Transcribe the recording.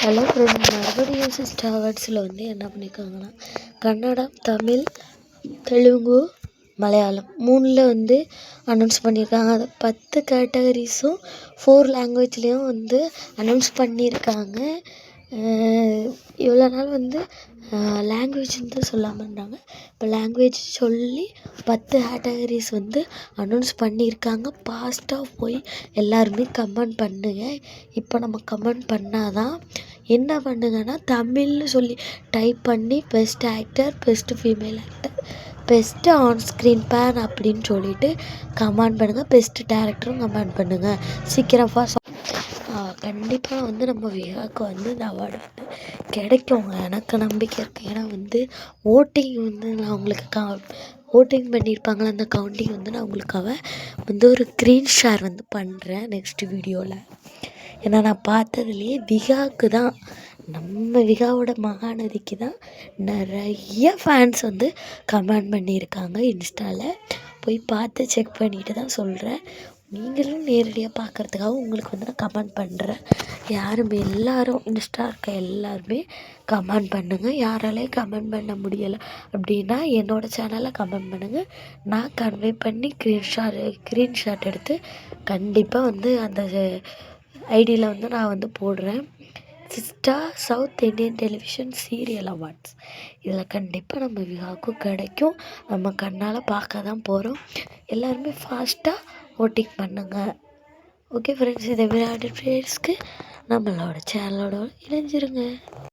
Hello friends, மறுபடியும் sister அவார்ட்ஸில் வந்து என்ன பண்ணியிருக்காங்கன்னா கன்னடம், தமிழ், தெலுங்கு, மலையாளம் 3ல் வந்து அனௌன்ஸ் பண்ணியிருக்காங்க. அது 10 கேட்டகரிஸும் 4 லாங்குவேஜ்லேயும் வந்து அனௌன்ஸ் பண்ணியிருக்காங்க. இவ்வளோ நாள் வந்து லாங்குவேஜ்னு தான் சொல்லாமல் இருந்தாங்க. இப்போ லாங்குவேஜ் சொல்லி 10 கேட்டகரிஸ் வந்து அனௌன்ஸ் பண்ணியிருக்காங்க. ஃபாஸ்ட்டாக போய் எல்லாருமே கமெண்ட் பண்ணுங்க. இப்போ நம்ம கமெண்ட் பண்ணால் தான் என்ன பண்ணுங்கன்னா தமிழ்னு சொல்லி டைப் பண்ணி best actor, best female actor, best on screen pair அப்படின்னு சொல்லிட்டு கமெண்ட் பண்ணுங்கள். பெஸ்ட்டு டேரக்டரும் கமெண்ட் பண்ணுங்கள். சீக்கிரம் கண்டிப்பாக வந்து நம்ம விகாக்கு வந்து இந்த அவார்டு வந்து கிடைக்குங்க. எனக்கு நம்பிக்கை இருக்குது. ஏன்னா வந்து ஓட்டிங் வந்து நான் உங்களுக்கு ஓட்டிங் பண்ணியிருப்பாங்களே, அந்த கவுண்டிங் வந்து நான் உங்களுக்காக வந்து ஒரு ஸ்க்ரீன் ஷேர் வந்து பண்ணுறேன் நெக்ஸ்ட்டு வீடியோவில். ஏன்னா நான் பார்த்ததுலேயே விகாக்கு தான், நம்ம விகாவோட மகாநதிக்கு தான் நிறைய ஃபேன்ஸ் வந்து கமெண்ட் பண்ணியிருக்காங்க. இன்ஸ்டாவில் போய் பார்த்து செக் பண்ணிவிட்டு தான் சொல்கிறேன். நீங்களும் நேரடியாக பார்க்குறதுக்காக உங்களுக்கு வந்து நான் கமெண்ட் பண்ணுறேன். எல்லோரும் இன்ஸ்டா இருக்க எல்லாருமே கமெண்ட் பண்ணுங்கள். யாராலையும் கமெண்ட் பண்ண அப்படின்னா என்னோடய சேனலில் கமெண்ட் பண்ணுங்கள். நான் கன்வே பண்ணி ஸ்க்ரீன்ஷாட் எடுத்து கண்டிப்பாக வந்து அந்த ஐடியில் வந்து நான் வந்து போடுறேன். Star south Indian television serial awards இதில் கண்டிப்பாக நம்ம விகாவுக்கும் கிடைக்கும். நம்ம கண்ணால் பார்க்க தான் போகிறோம். எல்லாருமே ஃபாஸ்ட்டாக ஓட்டிங் பண்ணுங்கள். ஓகே ஃப்ரெண்ட்ஸ், இதை விளையாட்டு ப்ளேயர்ஸ்க்கு நம்மளோட சேனலோட இணைஞ்சிருங்க.